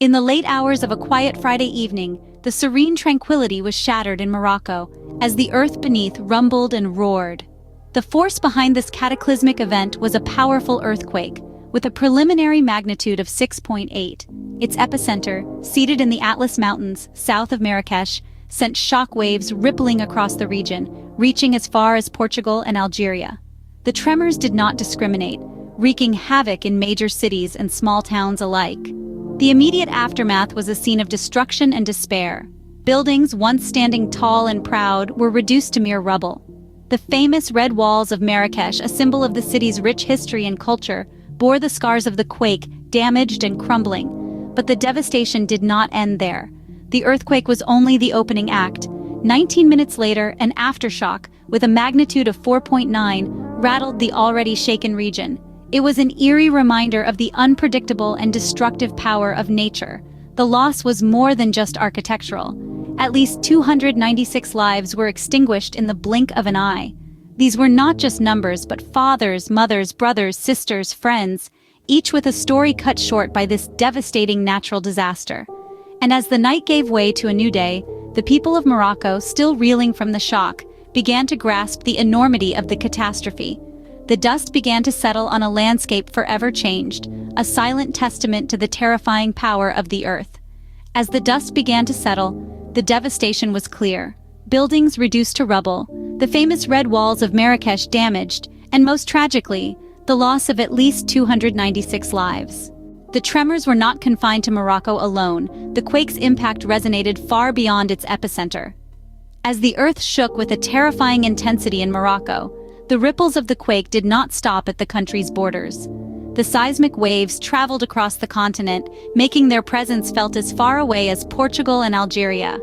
In the late hours of a quiet Friday evening, the serene tranquility was shattered in Morocco as the earth beneath rumbled and roared. The force behind this cataclysmic event was a powerful earthquake, with a preliminary magnitude of 6.8. Its epicenter, seated in the Atlas Mountains, south of Marrakesh, sent shock waves rippling across the region, reaching as far as Portugal and Algeria. The tremors did not discriminate, wreaking havoc in major cities and small towns alike. The immediate aftermath was a scene of destruction and despair. Buildings, once standing tall and proud, were reduced to mere rubble. The famous red walls of Marrakesh, a symbol of the city's rich history and culture, bore the scars of the quake, damaged and crumbling. But the devastation did not end there. The earthquake was only the opening act. 19 minutes later, an aftershock, with a magnitude of 4.9, rattled the already shaken region. It was an eerie reminder of the unpredictable and destructive power of nature. The loss was more than just architectural. At least 296 lives were extinguished in the blink of an eye. These were not just numbers, but fathers, mothers, brothers, sisters, friends, each with a story cut short by this devastating natural disaster. And as the night gave way to a new day, the people of Morocco, still reeling from the shock, began to grasp the enormity of the catastrophe. The dust began to settle on a landscape forever changed, a silent testament to the terrifying power of the earth. As the dust began to settle, the devastation was clear. Buildings reduced to rubble, the famous red walls of Marrakesh damaged, and most tragically, the loss of at least 296 lives. The tremors were not confined to Morocco alone. The quake's impact resonated far beyond its epicenter. As the earth shook with a terrifying intensity in Morocco, the ripples of the quake did not stop at the country's borders. The seismic waves traveled across the continent, making their presence felt as far away as Portugal and Algeria.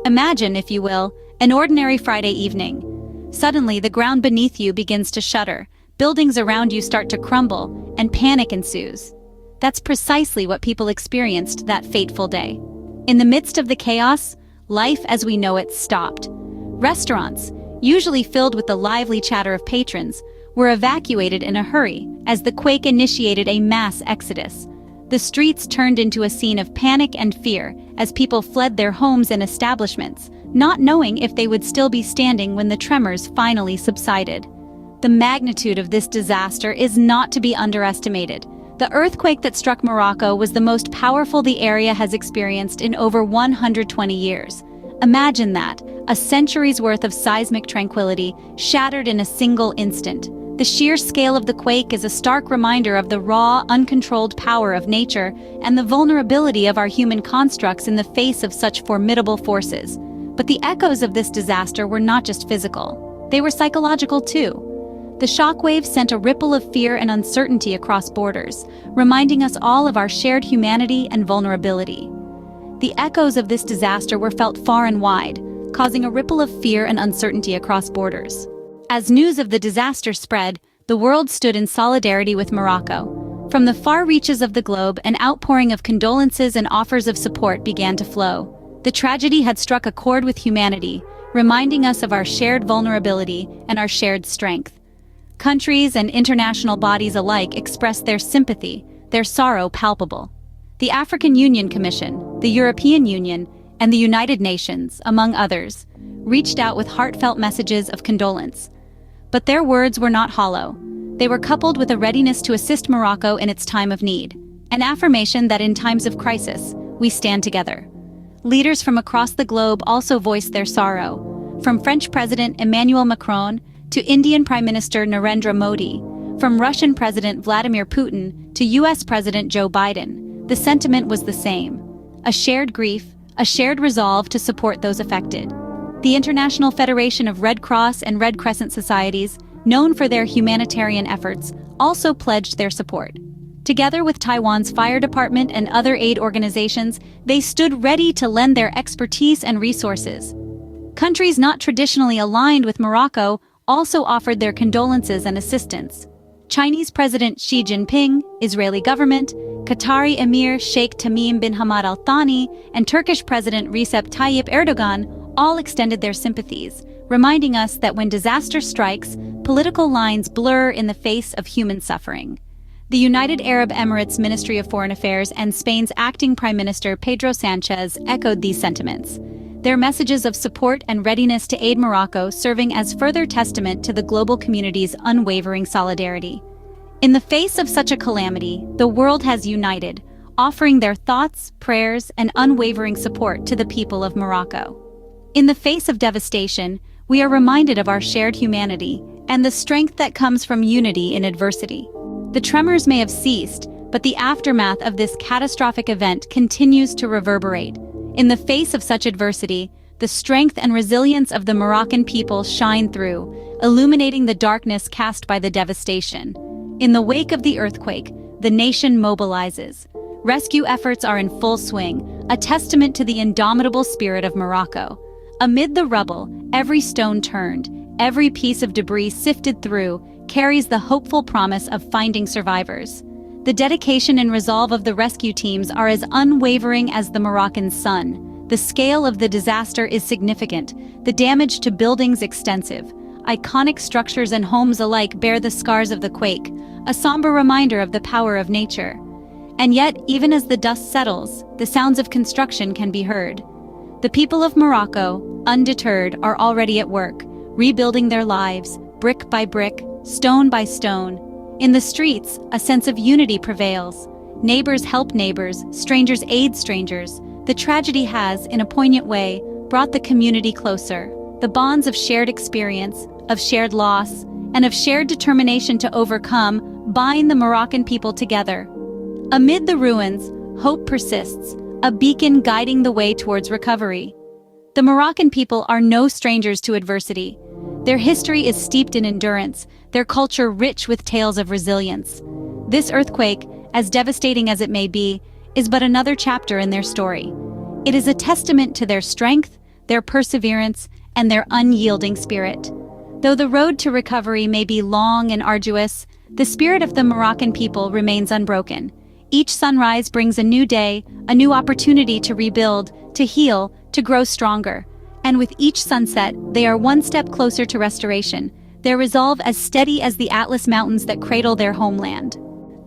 Imagine, if you will, an ordinary Friday evening. Suddenly, the ground beneath you begins to shudder, buildings around you start to crumble, and panic ensues. That's precisely what people experienced that fateful day. In the midst of the chaos, life as we know it stopped. Restaurants, usually filled with the lively chatter of patrons, were evacuated in a hurry as the quake initiated a mass exodus. The streets turned into a scene of panic and fear as people fled their homes and establishments, not knowing if they would still be standing when the tremors finally subsided. The magnitude of this disaster is not to be underestimated. The earthquake that struck Morocco was the most powerful the area has experienced in over 120 years. Imagine that, a century's worth of seismic tranquility shattered in a single instant. The sheer scale of the quake is a stark reminder of the raw, uncontrolled power of nature and the vulnerability of our human constructs in the face of such formidable forces. But the echoes of this disaster were not just physical. They were psychological too. The shockwaves sent a ripple of fear and uncertainty across borders, reminding us all of our shared humanity and vulnerability. The echoes of this disaster were felt far and wide, causing a ripple of fear and uncertainty across borders. As news of the disaster spread, the world stood in solidarity with Morocco. From the far reaches of the globe, an outpouring of condolences and offers of support began to flow. The tragedy had struck a chord with humanity, reminding us of our shared vulnerability and our shared strength. Countries and international bodies alike expressed their sympathy, their sorrow palpable. The African Union Commission, the European Union, and the United Nations, among others, reached out with heartfelt messages of condolence. But their words were not hollow. They were coupled with a readiness to assist Morocco in its time of need, an affirmation that in times of crisis, we stand together. Leaders from across the globe also voiced their sorrow, from French President Emmanuel Macron to Indian Prime Minister Narendra Modi, from Russian President Vladimir Putin to US President Joe Biden. The sentiment was the same: a shared grief, a shared resolve to support those affected. The International Federation of Red Cross and Red Crescent Societies, known for their humanitarian efforts, also pledged their support. Together with Taiwan's fire department and other aid organizations, they stood ready to lend their expertise and resources. Countries not traditionally aligned with Morocco also offered their condolences and assistance. Chinese President Xi Jinping, Israeli government, Qatari Emir Sheikh Tamim bin Hamad Al Thani, and Turkish President Recep Tayyip Erdogan all extended their sympathies, reminding us that when disaster strikes, political lines blur in the face of human suffering. The United Arab Emirates Ministry of Foreign Affairs and Spain's acting Prime Minister Pedro Sánchez echoed these sentiments, their messages of support and readiness to aid Morocco serving as further testament to the global community's unwavering solidarity. In the face of such a calamity, the world has united, offering their thoughts, prayers, and unwavering support to the people of Morocco. In the face of devastation, we are reminded of our shared humanity and the strength that comes from unity in adversity. The tremors may have ceased, but the aftermath of this catastrophic event continues to reverberate. In the face of such adversity, the strength and resilience of the Moroccan people shine through, illuminating the darkness cast by the devastation. In the wake of the earthquake, the nation mobilizes. Rescue efforts are in full swing, a testament to the indomitable spirit of Morocco. Amid the rubble, every stone turned, every piece of debris sifted through, carries the hopeful promise of finding survivors. The dedication and resolve of the rescue teams are as unwavering as the Moroccan sun. The scale of the disaster is significant, the damage to buildings extensive. Iconic structures and homes alike bear the scars of the quake, a somber reminder of the power of nature. And yet, even as the dust settles, the sounds of construction can be heard. The people of Morocco, undeterred, are already at work, rebuilding their lives, brick by brick, stone by stone. In the streets, a sense of unity prevails. Neighbors help neighbors, strangers aid strangers. The tragedy has, in a poignant way, brought the community closer. The bonds of shared experience, of shared loss, and of shared determination to overcome bind the Moroccan people together. Amid the ruins, hope persists, a beacon guiding the way towards recovery. The Moroccan people are no strangers to adversity. Their history is steeped in endurance, their culture rich with tales of resilience. This earthquake, as devastating as it may be, is but another chapter in their story. It is a testament to their strength, their perseverance, and their unyielding spirit. Though the road to recovery may be long and arduous, the spirit of the Moroccan people remains unbroken. Each sunrise brings a new day, a new opportunity to rebuild, to heal, to grow stronger. And with each sunset, they are one step closer to restoration, their resolve as steady as the Atlas Mountains that cradle their homeland.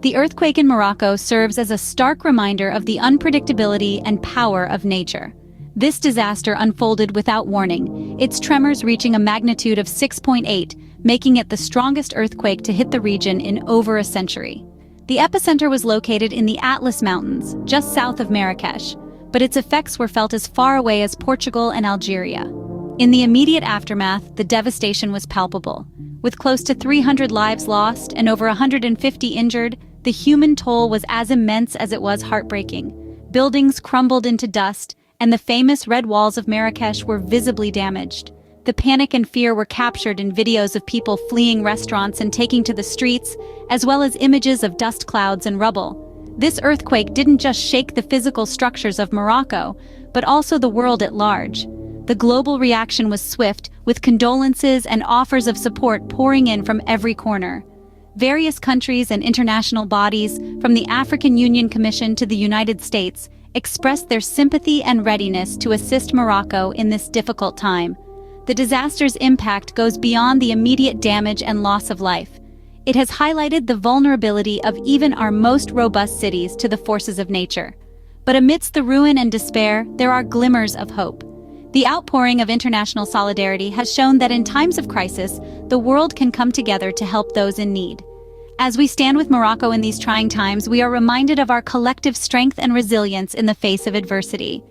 The earthquake in Morocco serves as a stark reminder of the unpredictability and power of nature. This disaster unfolded without warning, its tremors reaching a magnitude of 6.8, making it the strongest earthquake to hit the region in over a century. The epicenter was located in the Atlas Mountains, just south of Marrakesh, but its effects were felt as far away as Portugal and Algeria. In the immediate aftermath, the devastation was palpable. With close to 300 lives lost and over 150 injured, the human toll was as immense as it was heartbreaking. Buildings crumbled into dust, and the famous red walls of Marrakesh were visibly damaged. The panic and fear were captured in videos of people fleeing restaurants and taking to the streets, as well as images of dust clouds and rubble. This earthquake didn't just shake the physical structures of Morocco, but also the world at large. The global reaction was swift, with condolences and offers of support pouring in from every corner. Various countries and international bodies, from the African Union Commission to the United States, expressed their sympathy and readiness to assist Morocco in this difficult time. The disaster's impact goes beyond the immediate damage and loss of life. It has highlighted the vulnerability of even our most robust cities to the forces of nature. But amidst the ruin and despair, there are glimmers of hope. The outpouring of international solidarity has shown that in times of crisis, the world can come together to help those in need. As we stand with Morocco in these trying times, we are reminded of our collective strength and resilience in the face of adversity.